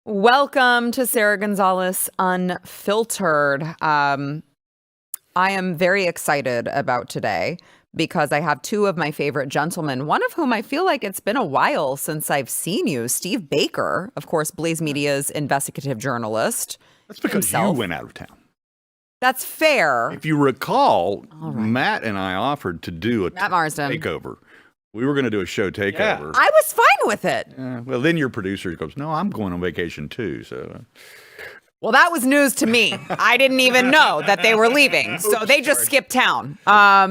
Welcome to Sara Gonzales Unfiltered. I am very excited about today because I have two of my favorite gentlemen, one of whom I feel like it's been a while since I've seen you. Steve Baker, of course, Blaze Media's investigative journalist. That's because you went out of town. That's fair. If you recall, Matt and I offered to do a Matt Marsden takeover. We were going to do a show takeover. Yeah. I was fine with it. Well, then your producer goes, no, I'm going on vacation too. So, well, that was news to me. I didn't even know that they were leaving. So they just skipped town. I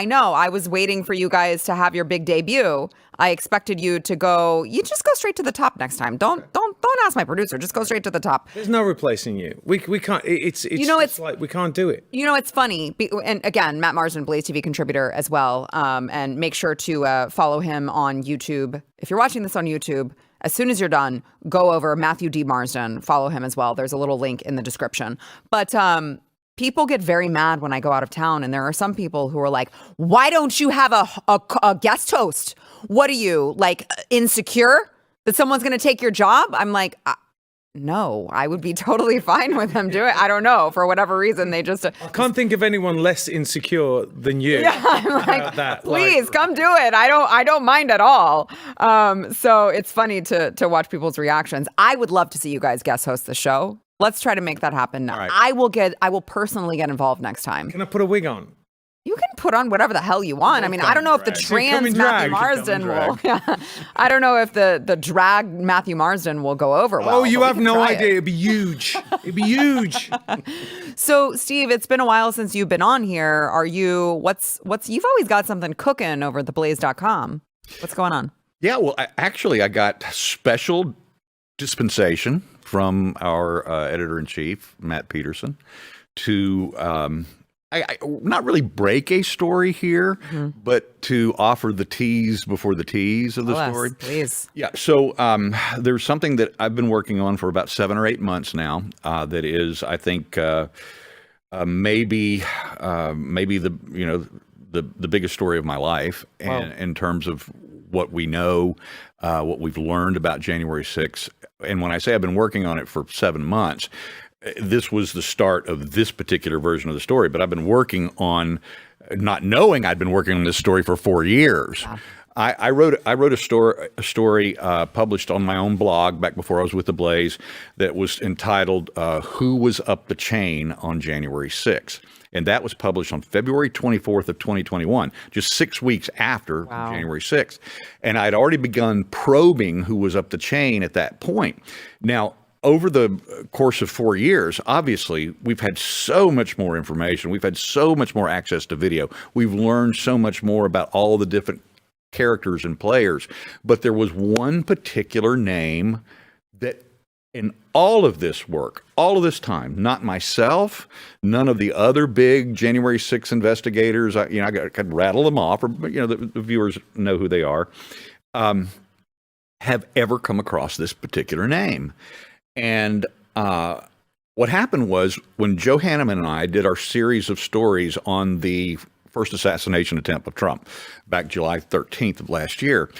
know. I was waiting for you guys to have your big debut. I expected you to go. You just go straight to the top next time. Don't ask my producer. Just go straight to the top. There's no replacing you. We can't. It's like we can't do it. You know, it's funny. And again, Matt Marsden, Blaze TV contributor as well. And make sure to follow him on YouTube. If you're watching this on YouTube, as soon as you're done, go over Matthew D. Marsden. Follow him as well. There's a little link in the description. But people get very mad when I go out of town, and there are some people who are like, "Why don't you have a guest host? What are you, like, insecure that someone's going to take your job?" I'm like, no, I would be totally fine with them doing it. I don't know. For whatever reason, they just... I can't think of anyone less insecure than you. Yeah, I'm like, please come do it. I don't mind at all. So it's funny to watch people's reactions. I would love to see you guys guest host the show. Let's try to make that happen now. Right. I will personally get involved next time. Can I put a wig on? You can put on whatever the hell you want. I mean, I don't know if the trans Matthew Marsden will. I don't know if the drag Matthew Marsden will go over well. Oh, you have no idea. It'd be huge. It'd be huge. So, Steve, it's been a while since you've been on here. Are you? What's? You've always got something cooking over at theblaze.com. What's going on? Yeah, well, I got special dispensation from our editor-in-chief, Matt Peterson, to I not really break a story here, but to offer the tease before the tease of the story. Please. Yeah. So there's something that I've been working on for about 7 or 8 months now. That is, I think, maybe the biggest story of my life, and in terms of what we know, what we've learned about January 6th. And when I say I've been working on it for 7 months, this was the start of this particular version of the story, but I've been working on, not knowing I'd been working on this story for 4 years. Yeah. I wrote a story published on my own blog back before I was with the Blaze that was entitled "Who Was Up the Chain on January 6th?" And that was published on February 24th of 2021, just 6 weeks after January 6th. And I'd already begun probing who was up the chain at that point. Now, over the course of 4 years, obviously, we've had so much more information. We've had so much more access to video. We've learned so much more about all the different characters and players. But there was one particular name that in all of this work, all of this time, not myself, none of the other big January 6th investigators, I could rattle them off, or the viewers know who they are, have ever come across this particular name. And what happened was, when Joe Hanneman and I did our series of stories on the first assassination attempt of Trump back July 13th of last year,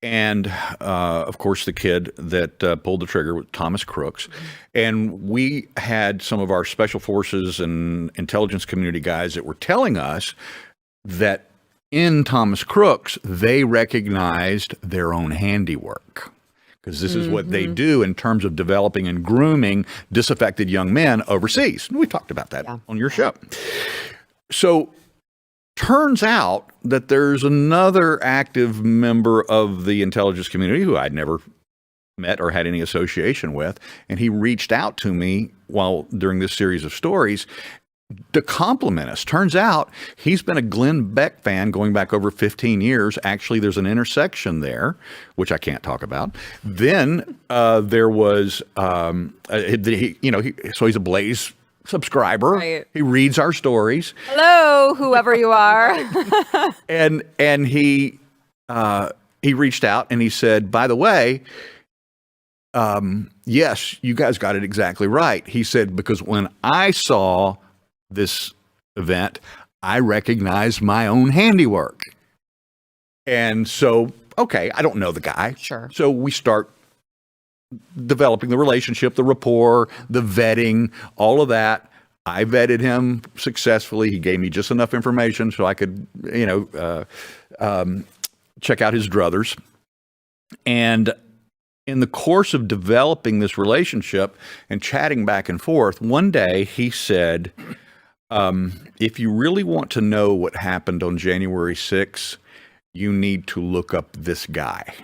and of course the kid that pulled the trigger was Thomas Crooks, and we had some of our special forces and intelligence community guys that were telling us that in Thomas Crooks, they recognized their own handiwork. Because this is what they do in terms of developing and grooming disaffected young men overseas. And we talked about that on your show. So turns out that there's another active member of the intelligence community who I'd never met or had any association with. And he reached out to me during this series of stories to compliment us. Turns out he's been a Glenn Beck fan going back over 15 years. Actually, there's an intersection there, which I can't talk about. Then there was, so he's a Blaze subscriber. Right. He reads our stories. Hello, whoever you are. and he reached out and he said, by the way, yes, you guys got it exactly right. He said, because when I saw this event, I recognized my own handiwork. And so, okay, I don't know the guy. Sure. So we start developing the relationship, the rapport, the vetting, all of that. I vetted him successfully. He gave me just enough information so I could, check out his druthers. And in the course of developing this relationship and chatting back and forth, one day he said, if you really want to know what happened on January 6th, you need to look up this guy,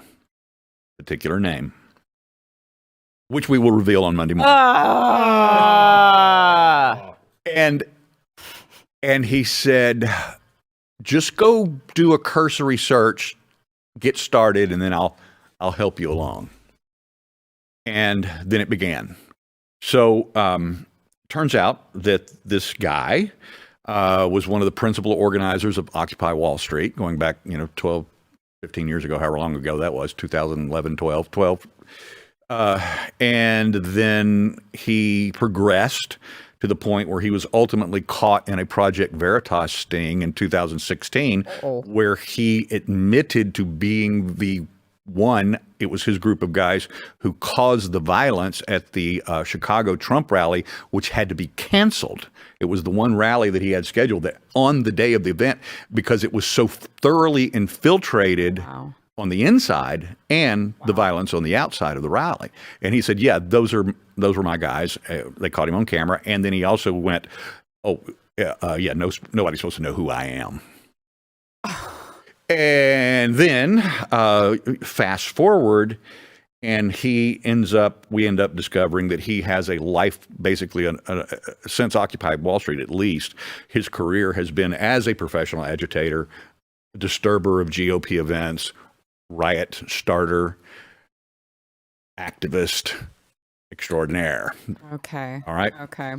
particular name, which we will reveal on Monday morning. And he said, just go do a cursory search, get started, and then I'll help you along. And then it began. So turns out that this guy was one of the principal organizers of Occupy Wall Street, going back, 12, 15 years ago, however long ago that was, 2011, 12. And then he progressed to the point where he was ultimately caught in a Project Veritas sting in 2016, where he admitted to being the one, it was his group of guys who caused the violence at the Chicago Trump rally, which had to be canceled. It was the one rally that he had scheduled that on the day of the event, because it was so thoroughly infiltrated on the inside and the violence on the outside of the rally. And he said, yeah, those were my guys. They caught him on camera. And then he also went, nobody's supposed to know who I am. And then fast forward, and we end up discovering that he has a life, basically, since Occupy Wall Street at least, his career has been as a professional agitator, disturber of GOP events, riot starter, activist extraordinaire. Okay. All right. Okay.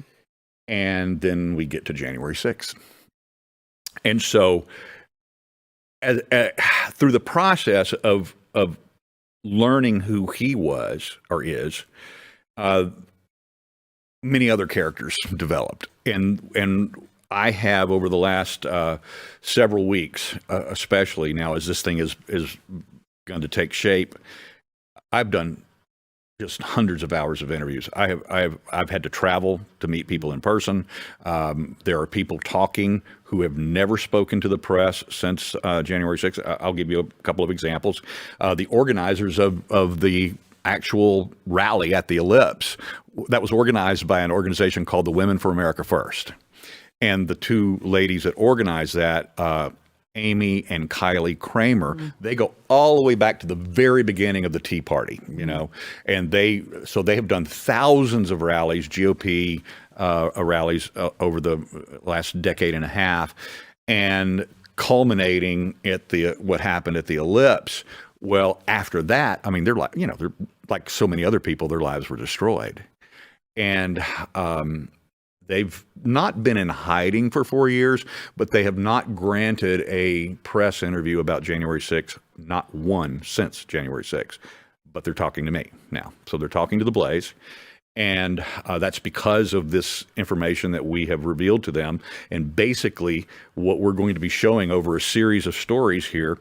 And then we get to January 6th. And so through the process of learning who he was or is, many other characters developed. And I have, over the last several weeks, especially now as this thing is going to take shape, I've done just hundreds of hours of interviews. I've had to travel to meet people in person. There are people talking who have never spoken to the press since January 6th. I'll give you a couple of examples. The organizers of the actual rally at the Ellipse, that was organized by an organization called the Women for America First. And the two ladies that organized that, Amy and Kylie Kramer, they go all the way back to the very beginning of the Tea Party, and they have done thousands of rallies, GOP rallies over the last decade and a half, and culminating at what happened at the Ellipse. Well, after that, I mean, they're like so many other people, their lives were destroyed. And they've not been in hiding for 4 years, but they have not granted a press interview about January 6th, not one since January 6th. But they're talking to me now. So they're talking to the Blaze. And that's because of this information that we have revealed to them. And basically, what we're going to be showing over a series of stories here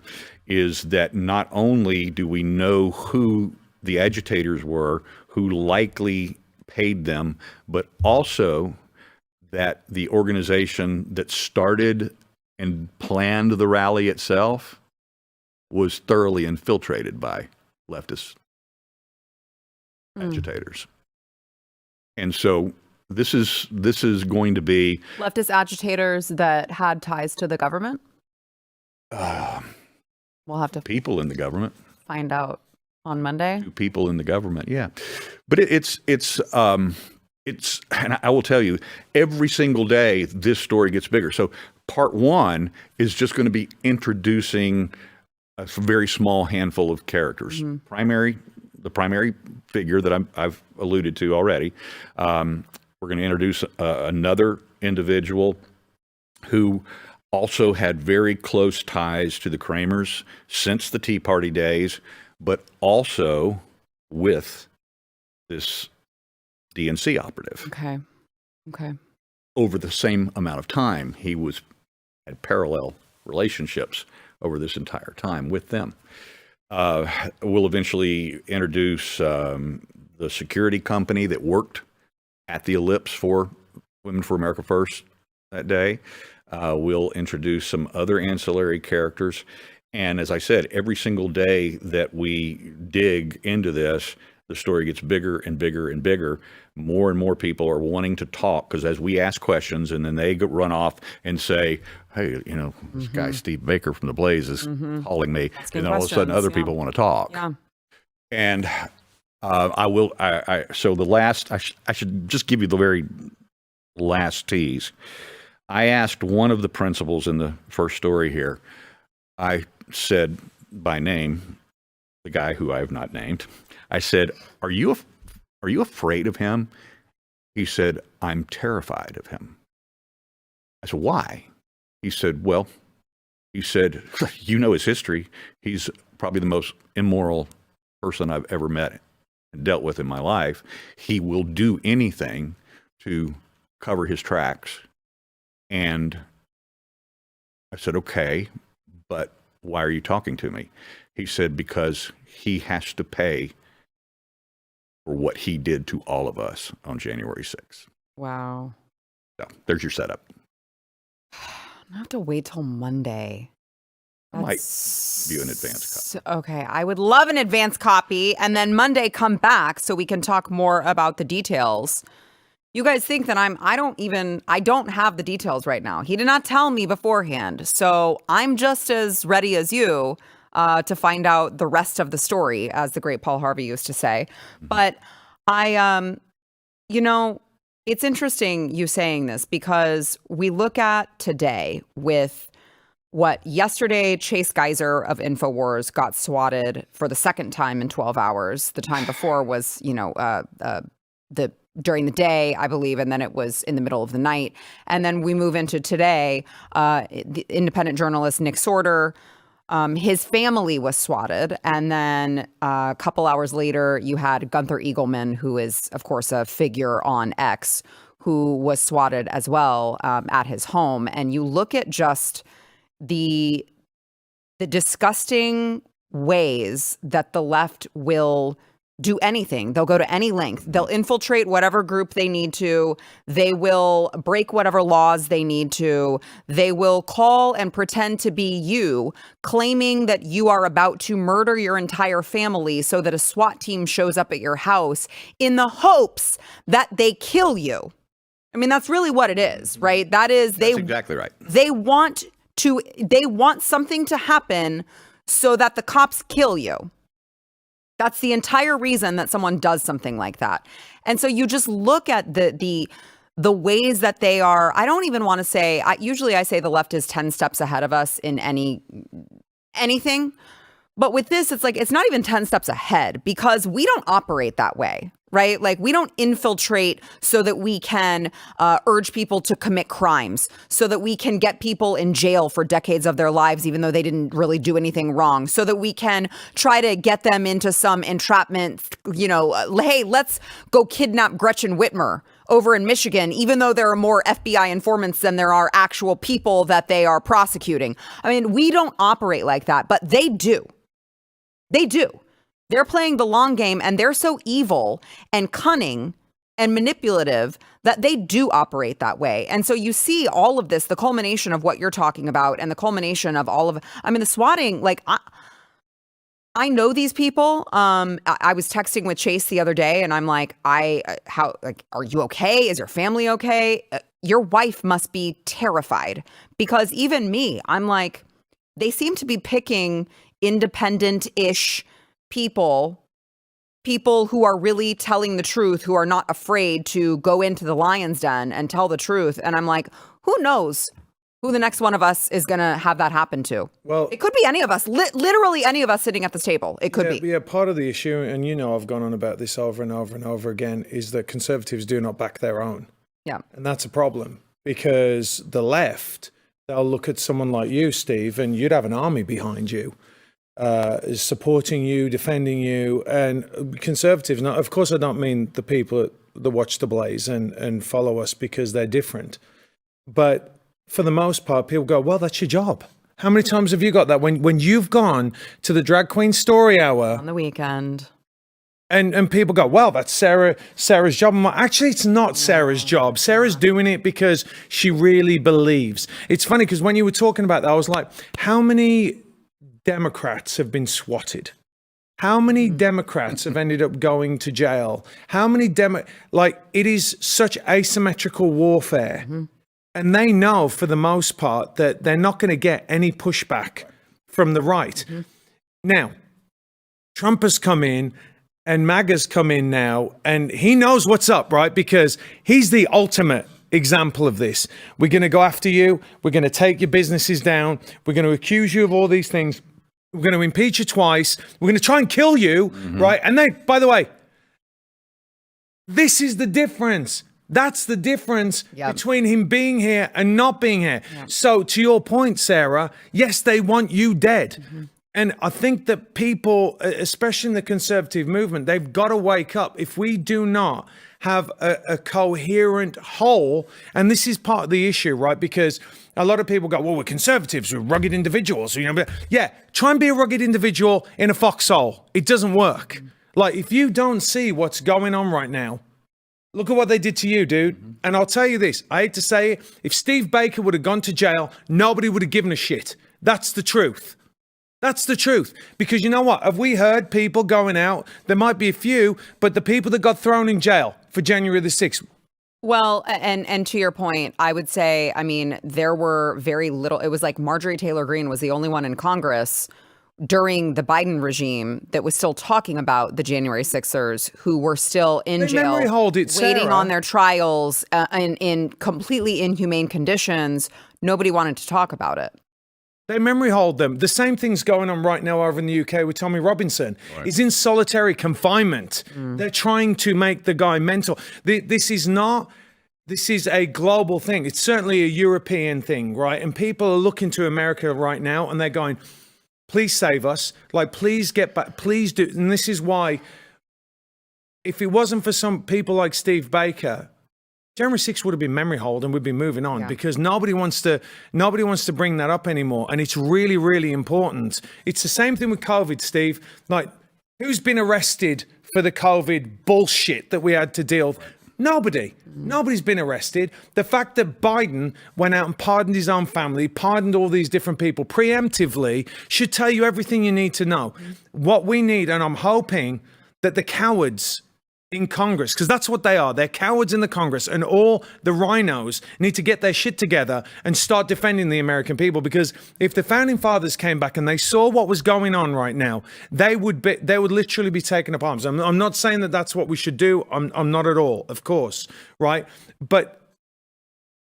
is that not only do we know who the agitators were, who likely paid them, but also that the organization that started and planned the rally itself was thoroughly infiltrated by leftist agitators. And so this is going to be leftist agitators that had ties to the government. We'll have to people in the government find out on Monday. Two people in the government, yeah. But it's and I will tell you, every single day this story gets bigger. So part one is just going to be introducing a very small handful of characters. The primary figure that I've alluded to already. We're going to introduce another individual who also had very close ties to the Kramers since the Tea Party days, but also with this DNC operative. Okay. Over the same amount of time, he had parallel relationships over this entire time with them. We'll eventually introduce the security company that worked at the Ellipse for Women for America First that day. We'll introduce some other ancillary characters. And as I said, every single day that we dig into this, the story gets bigger and bigger and bigger. More and more people are wanting to talk, because as we ask questions and then they run off and say, hey, this guy Steve Baker from The Blaze is calling me. And then all of a sudden other people want to talk. Yeah. And I should just give you the very last tease. I asked one of the principals in the first story here. I said by name, the guy who I have not named, I said, are you afraid of him? He said, I'm terrified of him. I said, why? He said, you know his history. He's probably the most immoral person I've ever met and dealt with in my life. He will do anything to cover his tracks. And I said, okay, but why are you talking to me? He said, because he has to pay for what he did to all of us on January 6th. Wow. So there's your setup. I have to wait till Monday. I might view an advance copy. Okay, I would love an advance copy, and then Monday come back so we can talk more about the details. You guys think that I don't have the details right now. He did not tell me beforehand. So I'm just as ready as you to find out the rest of the story, as the great Paul Harvey used to say. But it's interesting you saying this, because we look at today with what yesterday Chase Geiser of InfoWars got swatted for the second time in 12 hours. The time before was, during the day, I believe, and then it was in the middle of the night. And then we move into today, the independent journalist Nick Sorter, his family was swatted. And then a couple hours later, you had Gunther Eagleman, who is, of course, a figure on X, who was swatted as well at his home. And you look at just the disgusting ways that the left will do anything. They'll go to any length. They'll infiltrate whatever group they need to. They will break whatever laws they need to. They will call and pretend to be you, claiming that you are about to murder your entire family so that a SWAT team shows up at your house in the hopes that they kill you. I mean, that's really what it is, right? That's exactly right. They want something to happen so that the cops kill you. That's the entire reason that someone does something like that. And so you just look at the ways that they are. I don't even want to say, usually I say the left is 10 steps ahead of us in anything. But with this, it's like, it's not even 10 steps ahead, because we don't operate that way, right? Like, we don't infiltrate so that we can urge people to commit crimes, so that we can get people in jail for decades of their lives, even though they didn't really do anything wrong, so that we can try to get them into some entrapment, hey, let's go kidnap Gretchen Whitmer over in Michigan, even though there are more FBI informants than there are actual people that they are prosecuting. I mean, we don't operate like that, but they do. They do. They're playing the long game, and they're so evil and cunning and manipulative that they do operate that way. And so you see all of this, the culmination of what you're talking about, and the culmination of all of, the swatting, like, I know these people. I was texting with Chase the other day, and I'm like, are you okay? Is your family okay? Your wife must be terrified, because even me, I'm like, they seem to be picking independent-ish people who are really telling the truth, who are not afraid to go into the lion's den and tell the truth. And I'm like, who knows who the next one of us is going to have that happen to? Well, it could be any of us, literally any of us sitting at this table. It could be. Yeah, part of the issue, and I've gone on about this over and over and over again, is that conservatives do not back their own. Yeah. And that's a problem, because the left, they'll look at someone like you, Steve, and you'd have an army behind you. supporting you, defending you, and conservatives. Now, of course, I don't mean the people that watch The Blaze and follow us because they're different. But for the most part, people go, well, that's your job. How many times have you got that when you've gone to the Drag Queen Story Hour on the weekend? And people go, well, that's Sarah's job. I'm like, actually, it's not Sarah's job. Sarah's doing it because she really believes. It's funny because when you were talking about that, I was like, how many Democrats have been swatted? How many Democrats have ended up going to jail? How many it is such asymmetrical warfare. And they know for the most part that they're not going to get any pushback from the right. Now, Trump has come in and MAGA's come in now, and he knows what's up, right? Because he's the ultimate example of this. We're going to go after you. We're going to take your businesses down. We're going to accuse you of all these things. We're going to impeach you twice. We're going to try and kill you, right? And then, by the way, this is the difference. That's the difference between him being here and not being here. So to your point, Sarah, yes, they want you dead. And I think that people, especially in the conservative movement, they've got to wake up. If we do not have a coherent whole, and this is part of the issue, right? Because a lot of people go, well, we're conservatives, we're rugged individuals. You know, but yeah, try and be a rugged individual in a foxhole. It doesn't work. Like, if you don't see what's going on right now, look at what they did to you, dude. And I'll tell you this, I hate to say it, if Steve Baker would have gone to jail, nobody would have given a shit. That's the truth. That's the truth. Because you know what? Have we heard people going out? There might be a few, but the people that got thrown in jail for January the 6th. Well, and to your point, I would say, I mean, there were very little. It was like Marjorie Taylor Greene was the only one in Congress during the Biden regime that was still talking about the January 6ers who were still in jail, waiting on their trials in completely inhumane conditions. Nobody wanted to talk about it. They memory hold them. The same thing's going on right now over in the UK with Tommy Robinson. Right. He's in solitary confinement. They're trying to make the guy mental. This is a global thing. It's certainly a European thing, right? And people are looking to America right now and they're going, please save us. Like, please get back. Please do. And this is why, if it wasn't for some people like Steve Baker, January 6th would have been memory hold and we'd be moving on because nobody wants to bring that up anymore. And it's really, really important. It's the same thing with COVID, Steve. Like, who's been arrested for the COVID bullshit that we had to deal with? Nobody. Nobody's been arrested. The fact that Biden went out and pardoned his own family, pardoned all these different people preemptively should tell you everything you need to know. What we need, and I'm hoping that the cowards in Congress, because that's what they are. They're cowards in the Congress, and all the rhinos need to get their shit together and start defending the American people. Because if the founding fathers came back and they saw what was going on right now, they would literally be taken up arms. I'm not saying that that's what we should do. I'm not at all, of course, right? But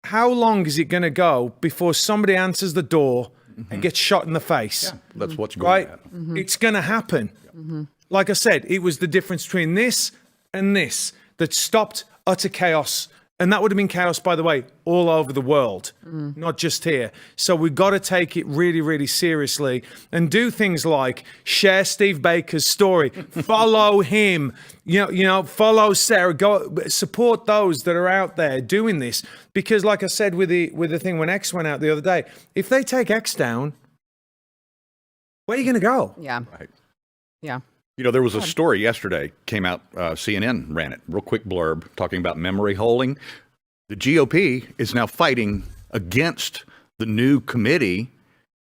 how long is it going to go before somebody answers the door and gets shot in the face? Yeah, that's what's going to happen. It's going to happen. Like I said, it was the difference between this and this that stopped utter chaos. And that would have been chaos, by the way, all over the world, not just here. So we've got to take it really, really seriously and do things like share Steve Baker's story, follow him, you know, follow Sarah, go support those that are out there doing this. Because like I said with the thing when X went out the other day, if they take X down, where are you going to go? Yeah. Right. Yeah. You know, there was a story yesterday, came out, CNN ran it, real quick blurb, talking about memory holding. The GOP is now fighting against the new committee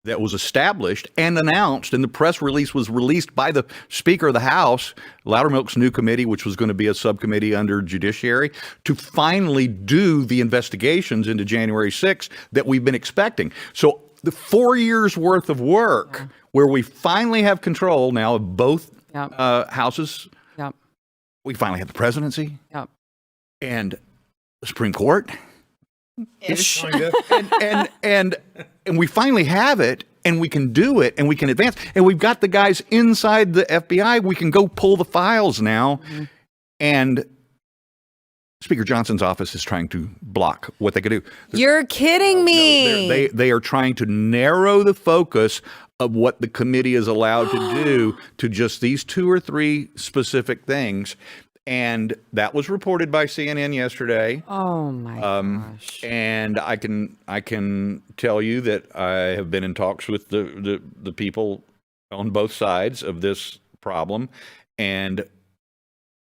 that was established and announced, and the press release was released by the Speaker of the House, Loudermilk's new committee, which was going to be a subcommittee under Judiciary, to finally do the investigations into January 6th that we've been expecting. So the 4 years worth of work where we finally have control now of both houses. Yep. We finally have the presidency. Yep. And the Supreme Court. Ish. And we finally have it, and we can do it, and we can advance. And we've got the guys inside the FBI. We can go pull the files now. And Speaker Johnson's office is trying to block what they could do. You're kidding me. They are trying to narrow the focus of what the committee is allowed to do to just these 2 or 3 specific things. And that was reported by CNN yesterday. Oh my gosh. And I can tell you that I have been in talks with the people on both sides of this problem, and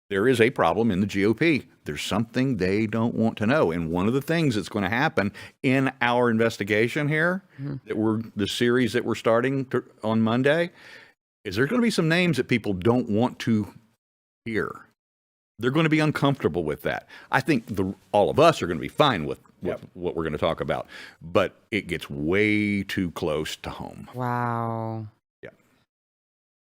there is a problem in the GOP. There's something they don't want to know. And one of the things that's going to happen in our investigation here, the series that we're starting on Monday, is there going to be some names that people don't want to hear. They're going to be uncomfortable with that. I think all of us are going to be fine with what we're going to talk about, but it gets way too close to home. Wow. Yeah.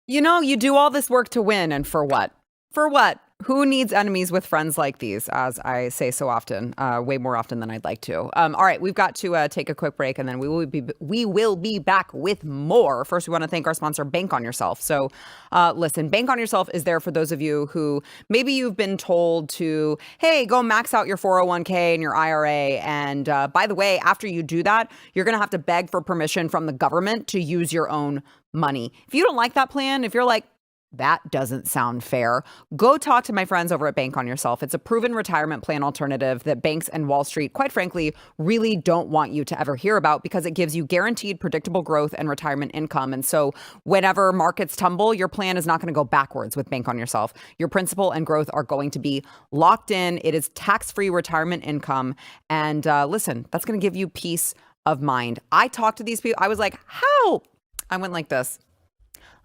You know, you do all this work to win, and for what? For what? Who needs enemies with friends like these, as I say so often, way more often than I'd like to. All right, we've got to take a quick break, and then we will be back with more. First, we want to thank our sponsor, Bank on Yourself. So listen, Bank on Yourself is there for those of you who maybe you've been told to, hey, go max out your 401k and your IRA. And by the way, after you do that, you're going to have to beg for permission from the government to use your own money. If you don't like that plan, if you're like, that doesn't sound fair, go talk to my friends over at Bank on Yourself. It's a proven retirement plan alternative that banks and Wall Street, quite frankly, really don't want you to ever hear about because it gives you guaranteed predictable growth and retirement income. And so whenever markets tumble, your plan is not going to go backwards with Bank on Yourself. Your principal and growth are going to be locked in. It is tax-free retirement income. And listen, that's going to give you peace of mind. I talked to these people. I was like, how? I went like this.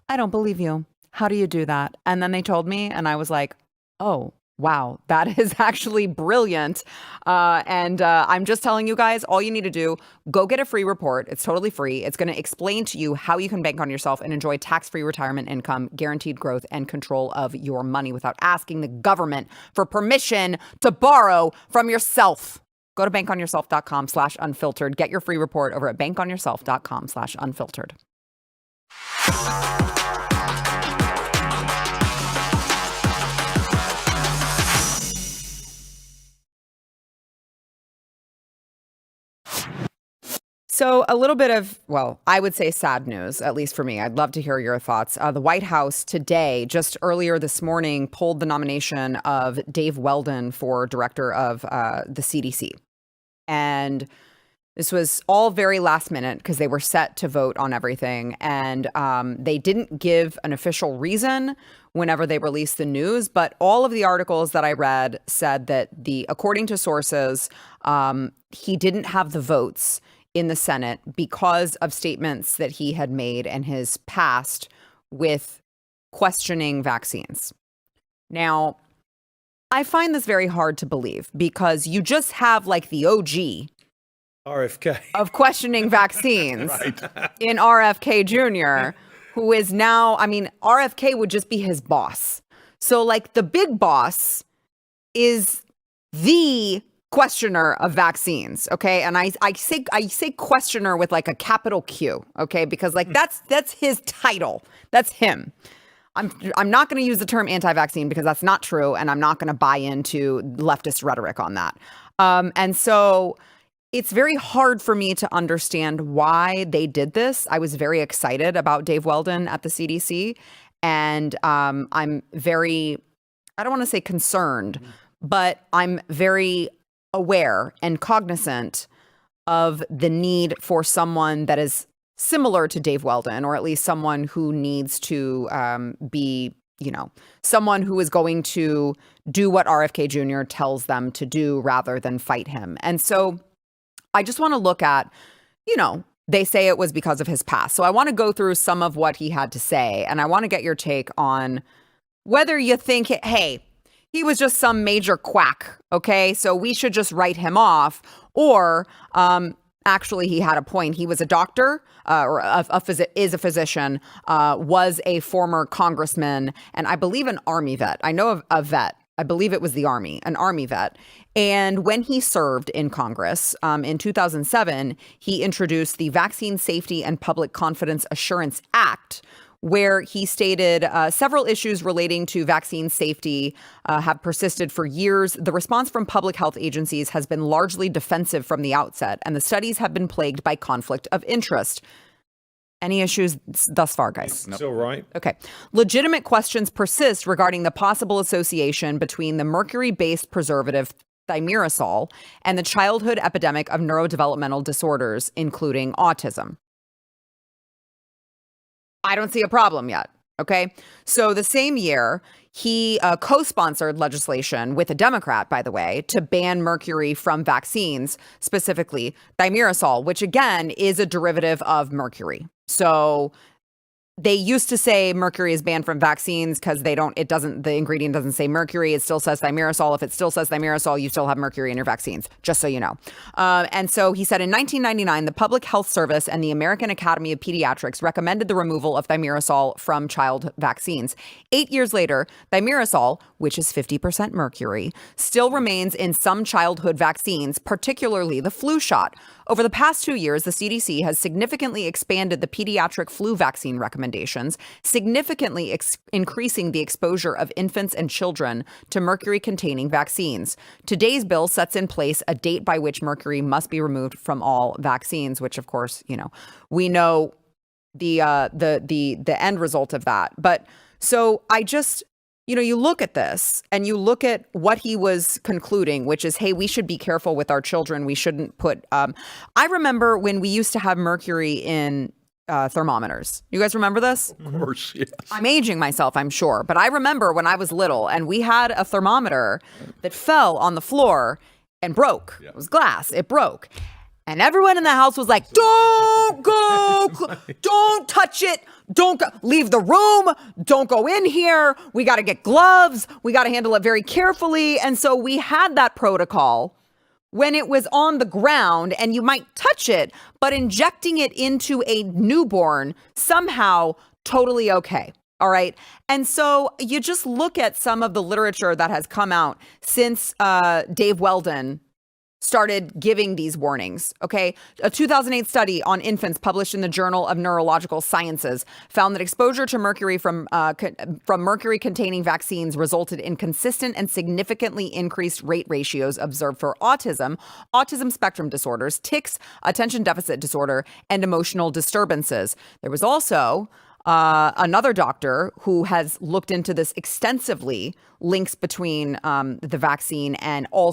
I don't believe you. How do you do that? And then they told me, and I was like, oh, wow, that is actually brilliant. And I'm just telling you guys, all you need to do, go get a free report. It's totally free. It's going to explain to you how you can bank on yourself and enjoy tax-free retirement income, guaranteed growth, and control of your money without asking the government for permission to borrow from yourself. Go to bankonyourself.com/unfiltered. Get your free report over at bankonyourself.com/unfiltered. So a little bit of, well, I would say sad news, at least for me. I'd love to hear your thoughts. The White House today, just earlier this morning, pulled the nomination of Dave Weldon for director of the CDC. And this was all very last minute because they were set to vote on everything. And they didn't give an official reason whenever they released the news. But all of the articles that I read said that according to sources, he didn't have the votes in the Senate because of statements that he had made in his past with questioning vaccines. Now, I find this very hard to believe because you just have like the OG RFK of questioning vaccines in RFK Jr., who is now, I mean, RFK would just be his boss. So like the big boss is the questioner of vaccines, okay? And I say questioner with like a capital Q, okay? Because like that's his title. That's him. I'm not going to use the term anti-vaccine because that's not true, and I'm not going to buy into leftist rhetoric on that. And so it's very hard for me to understand why they did this. I was very excited about Dave Weldon at the CDC, and I'm very, I don't want to say concerned, but I'm very aware and cognizant of the need for someone that is similar to Dave Weldon, or at least someone who needs to be, someone who is going to do what RFK Jr. tells them to do rather than fight him. And so I just want to look at, they say it was because of his past. So I want to go through some of what he had to say, and I want to get your take on whether you think, hey, he was just some major quack, okay? So we should just write him off. Or actually, he had a point. He was a doctor, is a physician, was a former congressman, and I believe an Army vet. I know of a vet. I believe it was the Army, an Army vet. And when he served in Congress in 2007, he introduced the Vaccine Safety and Public Confidence Assurance Act, where he stated several issues relating to vaccine safety have persisted for years. The response from public health agencies has been largely defensive from the outset, and the studies have been plagued by conflict of interest. Any issues thus far, guys? Still right. Okay. Legitimate questions persist regarding the possible association between the mercury-based preservative thimerosal and the childhood epidemic of neurodevelopmental disorders, including autism. I don't see a problem yet. Okay. So the same year, he co-sponsored legislation with a Democrat, by the way, to ban mercury from vaccines, specifically thimerosal, which again is a derivative of mercury. So they used to say mercury is banned from vaccines because the ingredient doesn't say mercury. It still says thimerosal. If it still says thimerosal, you still have mercury in your vaccines, just so you know. And so he said in 1999, the Public Health Service and the American Academy of Pediatrics recommended the removal of thimerosal from child vaccines. 8 years later, thimerosal, which is 50% mercury, still remains in some childhood vaccines, particularly the flu shot. Over the past 2 years, the CDC has significantly expanded the pediatric flu vaccine recommendations, significantly increasing the exposure of infants and children to mercury-containing vaccines. Today's bill sets in place a date by which mercury must be removed from all vaccines, which, of course, we know the end result of that. But so I just... you look at this and you look at what he was concluding, which is, hey, we should be careful with our children. We shouldn't put, I remember when we used to have mercury in thermometers. You guys remember this? Of course, yes. I'm aging myself, I'm sure. But I remember when I was little and we had a thermometer that fell on the floor and broke. Yeah. It was glass. It broke. And everyone in the house was like, don't go, don't touch it, don't go, leave the room, don't go in here. We got to get gloves. We got to handle it very carefully. And so we had that protocol when it was on the ground and you might touch it, but injecting it into a newborn, somehow totally okay. All right. And so you just look at some of the literature that has come out since Dave Weldon started giving these warnings. Okay. A 2008 study on infants published in the Journal of Neurological Sciences found that exposure to mercury from mercury-containing vaccines resulted in consistent and significantly increased rate ratios observed for autism, autism spectrum disorders, tics, attention deficit disorder, and emotional disturbances. There was also another doctor who has looked into this extensively, links between the vaccine and all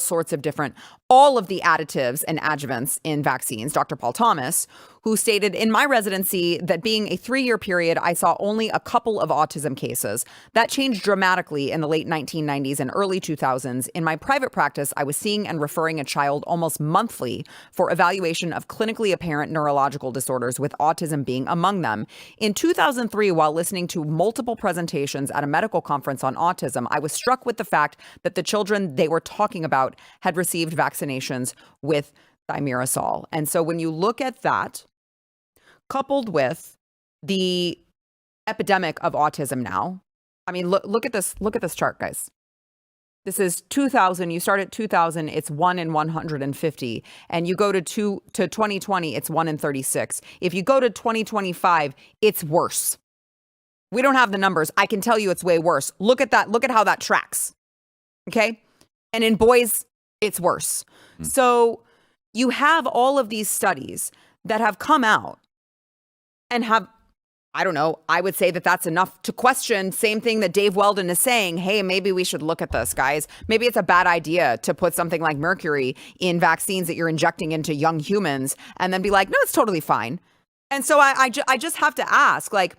of the additives and adjuvants in vaccines, Dr. Paul Thomas, who stated, in my residency, that being a 3-year period, I saw only a couple of autism cases. That changed dramatically in the late 1990s and early 2000s. In my private practice, I was seeing and referring a child almost monthly for evaluation of clinically apparent neurological disorders, with autism being among them. In 2003, while listening to multiple presentations at a medical conference on autism, I was struck with the fact that the children they were talking about had received vaccinations with thimerosal. And so when you look at that, coupled with the epidemic of autism now, I mean, look at this chart, guys. This is 2000. You start at 2000, it's 1 in 150. And you go to 2020, it's 1 in 36. If you go to 2025, it's worse. We don't have the numbers. I can tell you it's way worse. Look at that. Look at how that tracks. Okay. And in boys, it's worse. So you have all of these studies that have come out and have, I don't know, I would say that that's enough to question. Same thing that Dave Weldon is saying. Hey, maybe we should look at this, guys. Maybe it's a bad idea to put something like mercury in vaccines that you're injecting into young humans and then be like, no, it's totally fine. And so I just have to ask, like,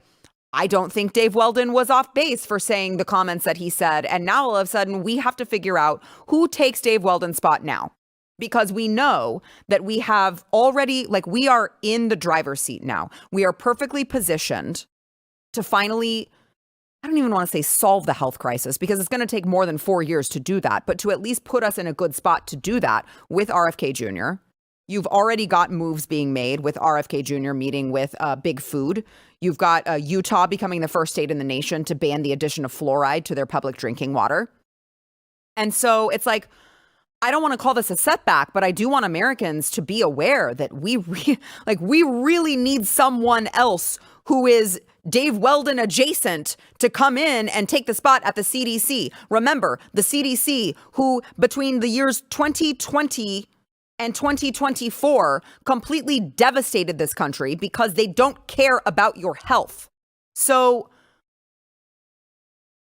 I don't think Dave Weldon was off base for saying the comments that he said. And now all of a sudden we have to figure out who takes Dave Weldon's spot now, because we know that we have already, like, we are in the driver's seat now. We are perfectly positioned to finally, I don't even want to say solve the health crisis, because it's going to take more than 4 years to do that, but to at least put us in a good spot to do that with RFK Jr. You've already got moves being made with RFK Jr. meeting with Big Food. You've got Utah becoming the first state in the nation to ban the addition of fluoride to their public drinking water. And so it's like, I don't want to call this a setback, but I do want Americans to be aware that we really need someone else who is Dave Weldon adjacent to come in and take the spot at the CDC. Remember, the CDC, who between the years 2020 and 2024 completely devastated this country because they don't care about your health. So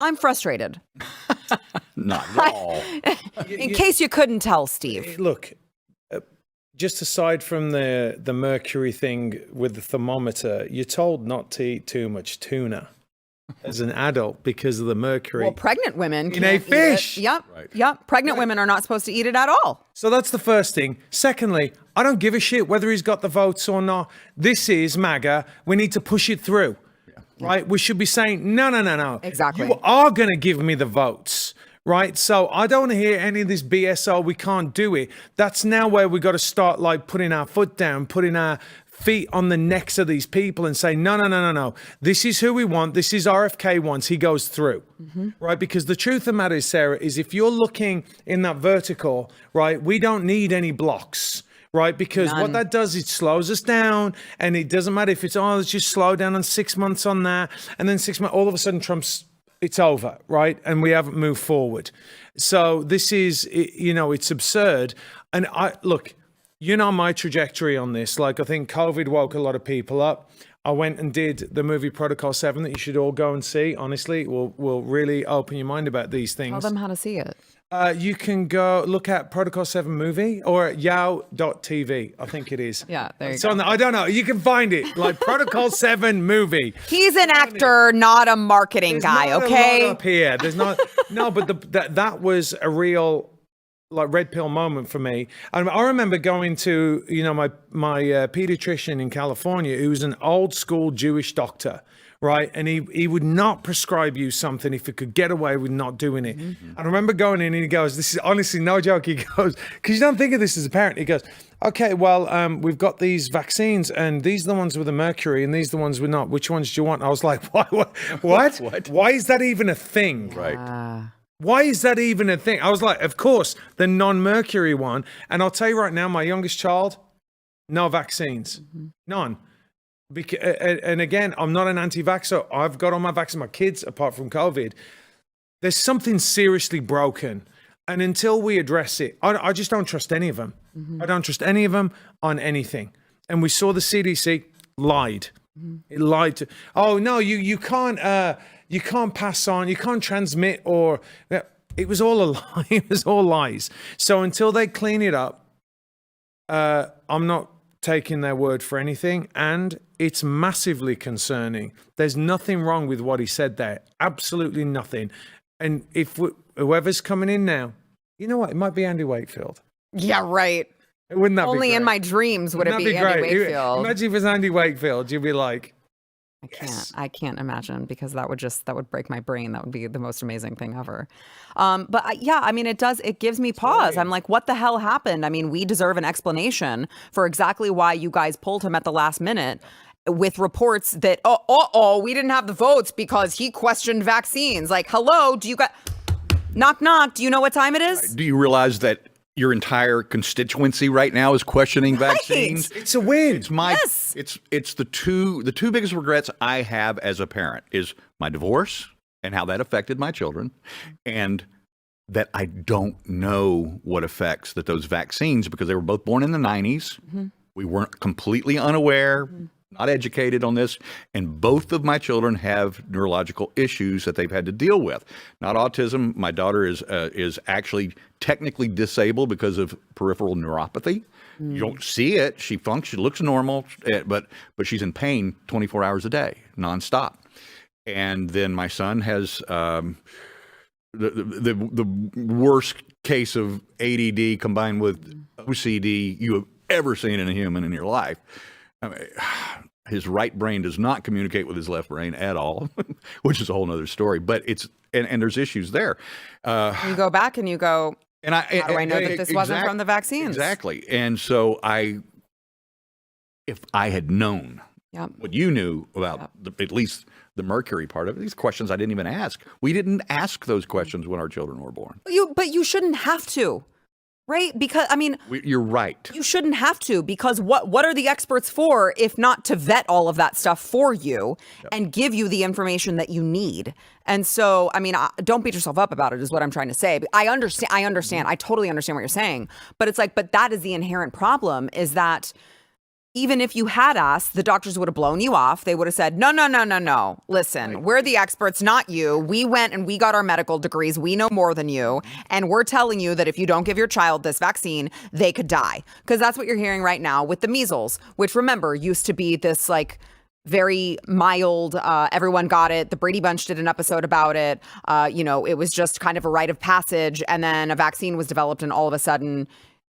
I'm frustrated. Not at all. In case you couldn't tell, Steve. Look, just aside from the mercury thing with the thermometer, you're told not to eat too much tuna as an adult because of the mercury. Well, pregnant women in can't a fish. Eat it. Yep. Right. Yep. Pregnant women are not supposed to eat it at all. So that's the first thing. Secondly, I don't give a shit whether he's got the votes or not. This is MAGA. We need to push it through. Right? We should be saying, no. Exactly. You are going to give me the votes. Right? So I don't want to hear any of this BS, oh, we can't do it. That's now where we got to start like putting our foot down, putting our feet on the necks of these people and say, no. This is who we want. This is RFK wants. He goes through. Right? Because the truth of the matter is, Sarah, is if you're looking in that vertical, right, we don't need any blocks. Right? Because what that does, it slows us down, and it doesn't matter if it's, let's just slow down on 6 months on that, and then 6 months, all of a sudden it's over, right? And we haven't moved forward. So this is, it's absurd. And look, my trajectory on this, like I think COVID woke a lot of people up. I went and did the movie Protocol 7 that you should all go and see. Honestly, it will really open your mind about these things. Tell them how to see it. You can go look at Protocol 7 movie or at yao.tv, I think it is. Yeah, there you it's go. I don't know. You can find it, like Protocol 7 movie. He's an actor, not a marketing guy, Not okay? a lot up here. There's not, no, but that was a real, like, red pill moment for me. And I remember going to, my pediatrician in California, who was an old school Jewish doctor. Right. And he would not prescribe you something if he could get away with not doing it. I remember going in and he goes, this is honestly no joke. He goes, because you don't think of this as a parent. He goes, okay, well, we've got these vaccines and these are the ones with the mercury and these are the ones with not. Which ones do you want? I was like, what? Why is that even a thing? Right. Why is that even a thing? I was like, of course, the non-mercury one. And I'll tell you right now, my youngest child, no vaccines. None. And again, I'm not an anti-vaxxer. I've got all my vaccines, my kids, apart from COVID. There's something seriously broken. And until we address it, I just don't trust any of them. I don't trust any of them on anything. And we saw the CDC lied. It lied to, no, you can't pass on, you can't transmit, or it was all a lie. It was all lies. So until they clean it up, I'm not taking their word for anything, and it's massively concerning. There's nothing wrong with what he said there. Absolutely nothing. And if whoever's coming in now, you know what? It might be Andy Wakefield. Yeah, right. Wouldn't that be Only great? in my dreams would it be Andy Wakefield. Imagine if it was Andy Wakefield. You'd be like, I can't imagine, because that would break my brain. That would be the most amazing thing ever. It gives me pause. I'm like, what the hell happened? I mean, we deserve an explanation for exactly why you guys pulled him at the last minute, with reports that, we didn't have the votes because he questioned vaccines. Like, hello, do you got, knock, knock. Do you know what time it is? Do you realize that your entire constituency right now is questioning vaccines? it's a win. It's it's the two biggest regrets I have as a parent is my divorce and how that affected my children, and that I don't know what effects that those vaccines, because they were both born in the 90s. We weren't completely unaware, not educated on this, and both of my children have neurological issues that they've had to deal with. Not autism. My daughter is actually technically disabled because of peripheral neuropathy. You don't see it. She functions, looks normal, but she's in pain 24 hours a day, nonstop. And then my son has the worst case of ADD combined with OCD you have ever seen in a human in your life. I mean, his right brain does not communicate with his left brain at all, which is a whole nother story. But it's and there's issues there. You go back and you go, how do I know that this wasn't from the vaccines? Exactly. And so if I had known what you knew about at least the mercury part of it, these questions I didn't even ask. We didn't ask those questions when our children were born. But you shouldn't have to. Right? Because, I mean, You're right. you shouldn't have to, because what are the experts for if not to vet all of that stuff for you and give you the information that you need? And so, I mean, don't beat yourself up about it is what I'm trying to say. I understand. I totally understand what you're saying. But it's like, but that is the inherent problem, is that even if you had asked, the doctors would have blown you off. They would have said, no. Listen, we're the experts, not you. We went and we got our medical degrees. We know more than you. And we're telling you that if you don't give your child this vaccine, they could die. Because that's what you're hearing right now with the measles, which, remember, used to be this like very mild, everyone got it. The Brady Bunch did an episode about it. It was just kind of a rite of passage. And then a vaccine was developed, and all of a sudden,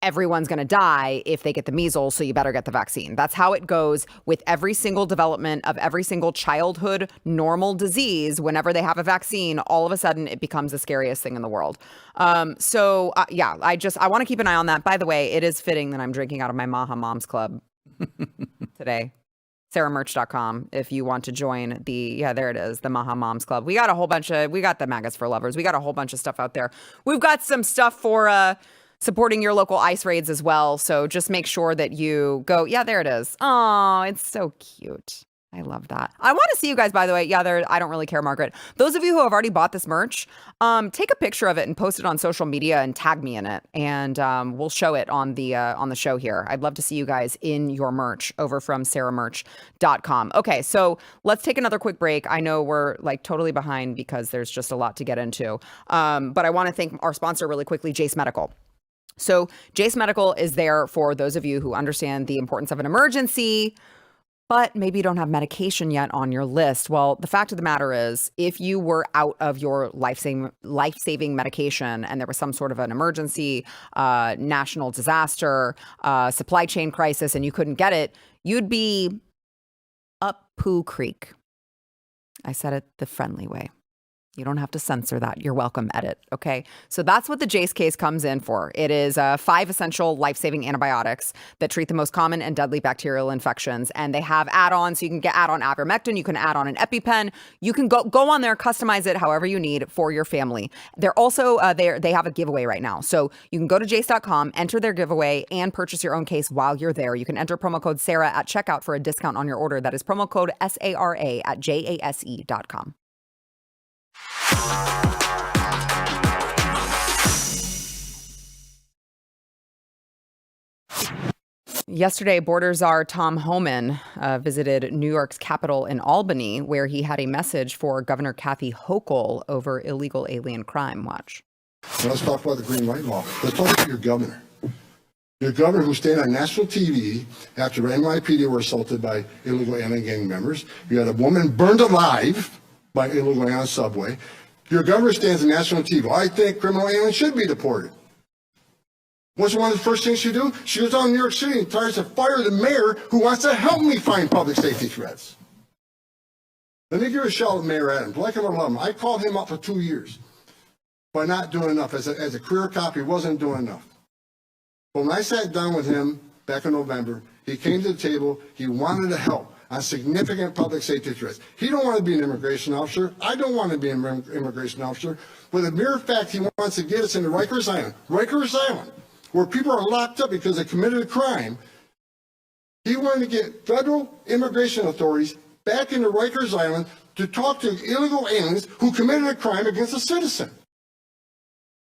everyone's going to die if they get the measles, so you better get the vaccine. That's how it goes with every single development of every single childhood normal disease. Whenever they have a vaccine, all of a sudden it becomes the scariest thing in the world. I want to keep an eye on that. By the way, it is fitting that I'm drinking out of my Maha Moms Club today. SaraMerch.com if you want to join there it is, the Maha Moms Club. We got the Magas for Lovers. We got a whole bunch of stuff out there. We've got some stuff for supporting your local ICE raids as well. So just make sure that you go. Yeah, there it is. Oh, it's so cute. I love that. I want to see you guys, by the way. Yeah, I don't really care, Margaret. Those of you who have already bought this merch, take a picture of it and post it on social media and tag me in it. And we'll show it on the show here. I'd love to see you guys in your merch over from SaraMerch.com. Okay, so let's take another quick break. I know we're like totally behind because there's just a lot to get into. But I want to thank our sponsor really quickly, Jase Medical. So Jase Medical is there for those of you who understand the importance of an emergency, but maybe you don't have medication yet on your list. Well, the fact of the matter is, if you were out of your life-saving medication and there was some sort of an emergency, national disaster, supply chain crisis, and you couldn't get it, you'd be up Pooh Creek. I said it the friendly way. You don't have to censor that. You're welcome, edit. Okay. So that's what the Jase case comes in for. It is 5 essential life-saving antibiotics that treat the most common and deadly bacterial infections. And they have add-ons. So you can get add-on ivermectin. You can add on an EpiPen. You can go on there, customize it however you need for your family. They're also, they have a giveaway right now. So you can go to jase.com, enter their giveaway, and purchase your own case while you're there. You can enter promo code Sara at checkout for a discount on your order. That is promo code SARA at jase.com. Yesterday, border czar Tom Homan visited New York's capital in Albany, where he had a message for Governor Kathy Hochul over illegal alien crime. Watch. Let's talk about the green light law. Let's talk about your governor. Your governor who stayed on national TV after NYPD were assaulted by illegal alien gang members. You had a woman burned alive by illegal alien on subway. Your governor stands on national TV. I think criminal aliens should be deported. What's one of the first things she do? She goes down to New York City and tries to fire the mayor who wants to help me find public safety threats. Let me give a shout out to Mayor Adams. Like him or love him, I called him up for 2 years by not doing enough. As a career cop, he wasn't doing enough. But when I sat down with him back in November, he came to the table. He wanted to help on significant public safety threats. He don't want to be an immigration officer. I don't want to be an immigration officer. But the mere fact he wants to get us into Rikers Island, where people are locked up because they committed a crime, he wanted to get federal immigration authorities back into Rikers Island to talk to illegal aliens who committed a crime against a citizen.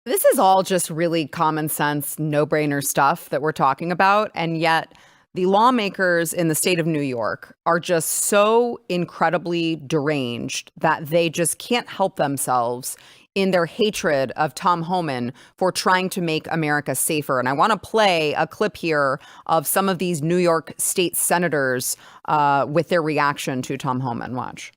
This is all just really common sense, no-brainer stuff that we're talking about. And yet the lawmakers in the state of New York are just so incredibly deranged that they just can't help themselves in their hatred of Tom Homan for trying to make America safer. And I want to play a clip here of some of these New York state senators with their reaction to Tom Homan. Watch.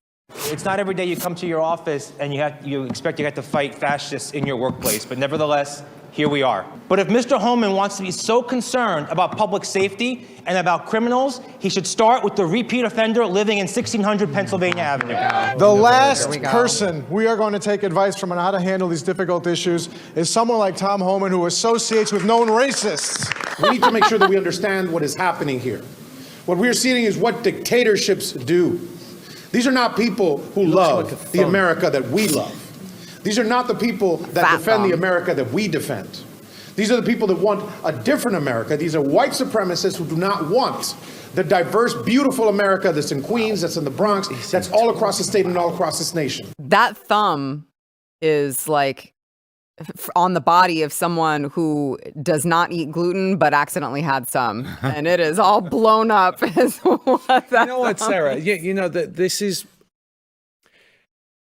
It's not every day you come to your office and you expect you have to fight fascists in your workplace, but nevertheless, here we are. But if Mr. Homan wants to be so concerned about public safety and about criminals, he should start with the repeat offender living in 1600 Pennsylvania Avenue. The last person we are going to take advice from on how to handle these difficult issues is someone like Tom Homan, who associates with known racists. We need to make sure that we understand what is happening here. What we're seeing is what dictatorships do. These are not people who love the America that we love. These are not the people that defend the America that we defend. These are the people that want a different America. These are white supremacists who do not want the diverse, beautiful America that's in Queens, that's in the Bronx, that's all across the state and all across this nation. That thumb is like on the body of someone who does not eat gluten but accidentally had some, and it is all blown up. As what you know what, Sarah? You know that this is.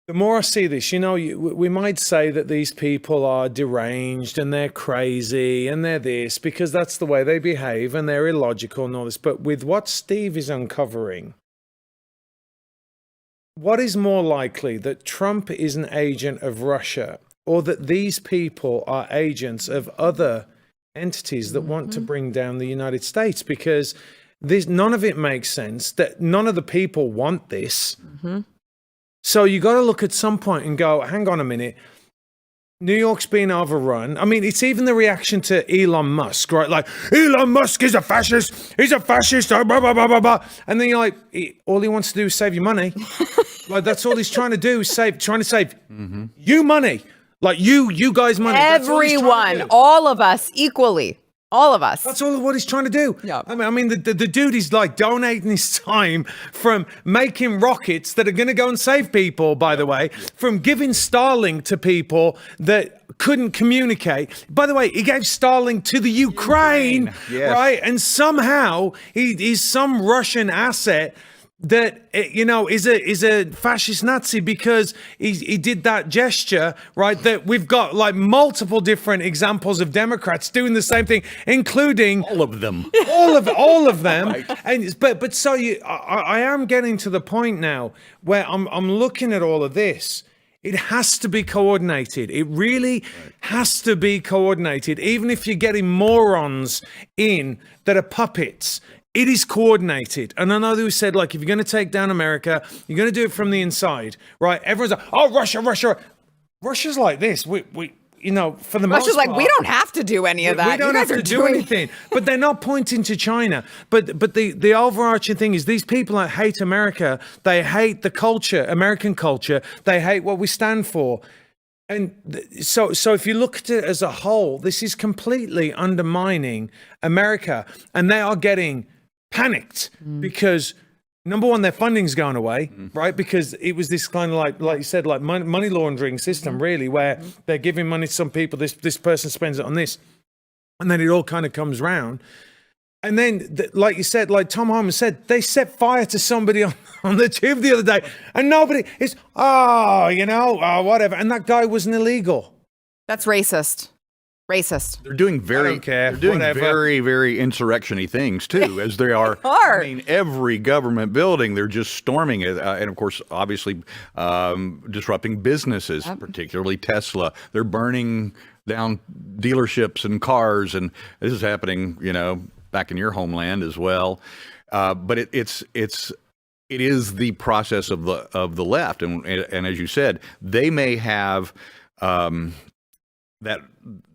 The more I see this, you know, we might say that these people are deranged and they're crazy and they're this because that's the way they behave and they're illogical and all this. But with what Steve is uncovering, what is more likely, that Trump is an agent of Russia or that these people are agents of other entities that want to bring down the United States? Because none of it makes sense, that none of the people want this. So you got to look at some point and go, hang on a minute. New York's being overrun. I mean, it's even the reaction to Elon Musk, right? Like, Elon Musk is a fascist. He's a fascist. Blah, blah, blah, blah, blah. And then you're like, all he wants to do is save you money. Like, that's all he's trying to do is trying to save you money. Like, you guys money. Everyone, all of us equally. All of us. That's all what he's trying to do. Yeah. I mean, the dude is like donating his time from making rockets that are going to go and save people, by the way, from giving Starlink to people that couldn't communicate. By the way, he gave Starlink to the Ukraine. Yes. Right? And somehow he's some Russian asset that, you know, is a fascist Nazi because he did that gesture, right? That we've got like multiple different examples of Democrats doing the same thing, including all of them, all of them. Right. And but so I am getting to the point now where I'm looking at all of this. It has to be coordinated. It really has to be coordinated, even if you're getting morons in that are puppets. It is coordinated. And I know they said, like, if you're going to take down America, you're going to do it from the inside, right? Everyone's like, oh, Russia. Russia's like this. We you know, for the most part. Russia's like, we don't have to do any of that. We don't have to do anything. But they're not pointing to China. But the overarching thing is these people that hate America, they hate the culture, American culture. They hate what we stand for. And so if you look at it as a whole, this is completely undermining America. And they are getting panicked because, number one, their funding's going away, right? Because it was this kind of like you said, like money laundering system, really, where they're giving money to some people. This person spends it on this. And then it all kind of comes round. And then, like you said, like Tom Homan said, they set fire to somebody on the tube the other day. And nobody is, whatever. And that guy wasn't illegal. That's racist. They're doing very very insurrection-y things too, as they are. I mean, every government building, they're just storming it, and of course, obviously, disrupting businesses, particularly Tesla. They're burning down dealerships and cars, and this is happening, you know, back in your homeland as well. But it is the process of the left, and as you said, they may have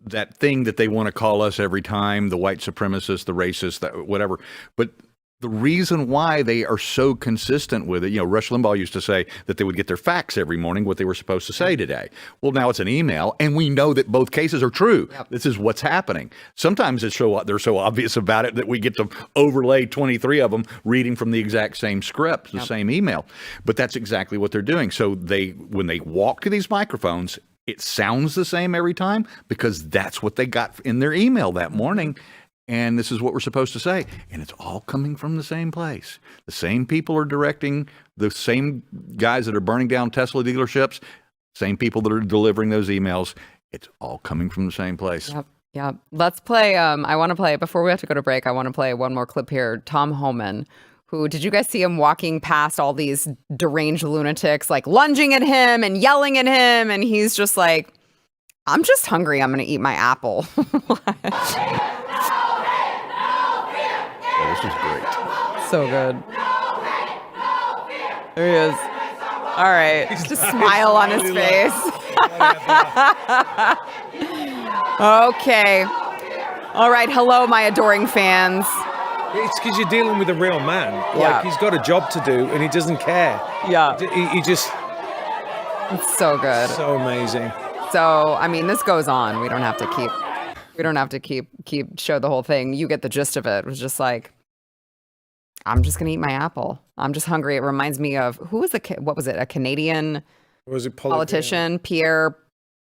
that thing that they want to call us every time, the white supremacists, the racists, that whatever. But the reason why they are so consistent with it, you know, Rush Limbaugh used to say that they would get their facts every morning, what they were supposed to say today. Well, now it's an email, and we know that both cases are true. Yep. This is what's happening. Sometimes they're so obvious about it that we get to overlay 23 of them reading from the exact same script, the same email. But that's exactly what they're doing. So when they walk to these microphones, it sounds the same every time because that's what they got in their email that morning. And this is what we're supposed to say. And it's all coming from the same place. The same people are directing, the same guys that are burning down Tesla dealerships, same people that are delivering those emails. It's all coming from the same place. Yep. Let's play. I want to play, before we have to go to break, I want to play one more clip here. Tom Homan, who, did you guys see him walking past all these deranged lunatics, like lunging at him and yelling at him? And he's just like, I'm just hungry. I'm going to eat my apple. This is great. So good. There he is. All right. Just smile on his face. Okay. All right. Hello, my adoring fans. It's because you're dealing with a real man. Like, he's got a job to do and he doesn't care. Yeah. He just... It's so good. So amazing. So, I mean, this goes on. We don't have to keep... We don't have to keep show the whole thing. You get the gist of it. It was just like, I'm just gonna eat my apple. I'm just hungry. It reminds me of what was it? A Canadian politician, Pierre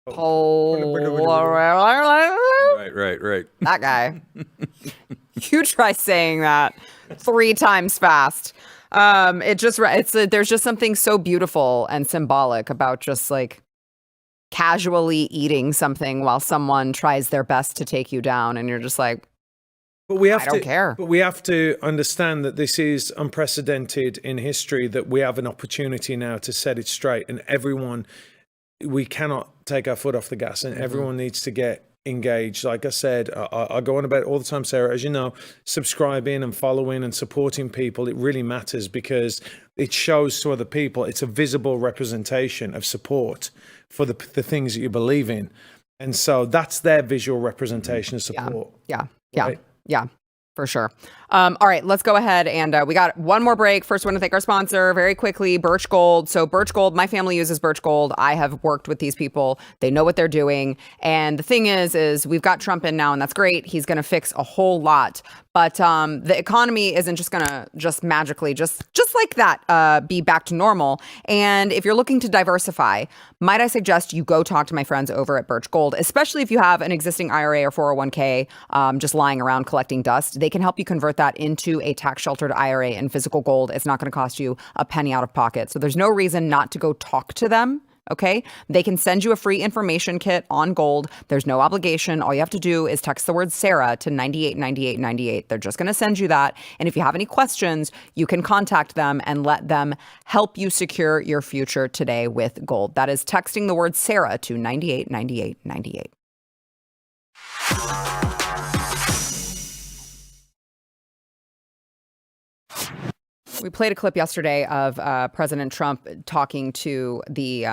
Paul. Right. That guy. You try saying that 3 times fast. There's just something so beautiful and symbolic about just like casually eating something while someone tries their best to take you down, and you're just like, but I don't care. But we have to understand that this is unprecedented in history, that we have an opportunity now to set it straight, and we cannot take our foot off the gas, and everyone needs to get engaged. Like I said, I go on about it all the time, Sarah. As you know, subscribing and following and supporting people, it really matters because it shows to other people. It's a visible representation of support for the things that you believe in. And so that's their visual representation of support. Yeah. Right? Yeah, for sure. All right, let's go ahead. And we got one more break. First, I want to thank our sponsor very quickly, Birch Gold. So Birch Gold, my family uses Birch Gold. I have worked with these people. They know what they're doing. And the thing is we've got Trump in now, and that's great. He's going to fix a whole lot. But the economy isn't just going to just magically, just like that, be back to normal. And if you're looking to diversify, might I suggest you go talk to my friends over at Birch Gold, especially if you have an existing IRA or 401k just lying around collecting dust. They can help you convert that into a tax-sheltered IRA in physical gold. It's not going to cost you a penny out of pocket. So there's no reason not to go talk to them. Okay, they can send you a free information kit on gold. There's no obligation. All you have to do is text the word Sarah to 989898. They're just going to send you that. And if you have any questions, you can contact them and let them help you secure your future today with gold. That is texting the word Sarah to 989898. We played a clip yesterday of President Trump talking to the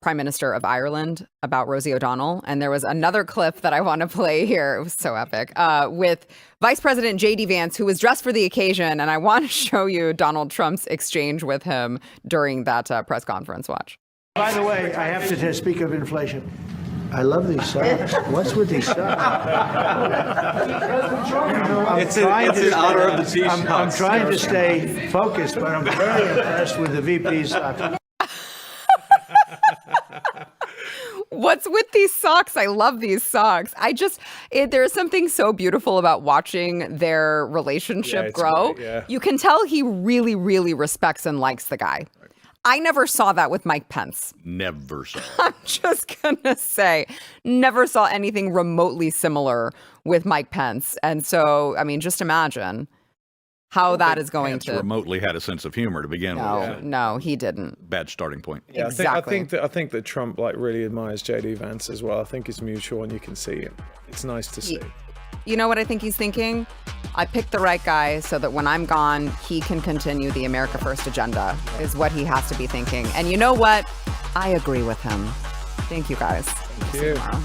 Prime Minister of Ireland about Rosie O'Donnell. And there was another clip that I want to play here. It was so epic. With Vice President JD Vance, who was dressed for the occasion. And I want to show you Donald Trump's exchange with him during that press conference. Watch. By the way, I have to speak of inflation. I love these socks. What's with these socks? It's in honor of the T-shirts. I'm trying to stay focused, but I'm very impressed with the VP's socks. What's with these socks? I love these socks. There's something so beautiful about watching their relationship grow. Great, yeah. You can tell he really, really respects and likes the guy. I never saw that with Mike Pence. Never saw it. I'm just going to say, never saw anything remotely similar with Mike Pence. And so, I mean, just imagine how that is going to remotely had a sense of humor to begin with. No, he didn't. Bad starting point. Yeah, exactly. I think that Trump really admires JD Vance as well. I think it's mutual, and you can see it. It's nice to see. You know what I think he's thinking? I picked the right guy so that when I'm gone, he can continue the America First agenda, is what he has to be thinking. And you know what? I agree with him. Thank you, guys. Thank you. See you tomorrow.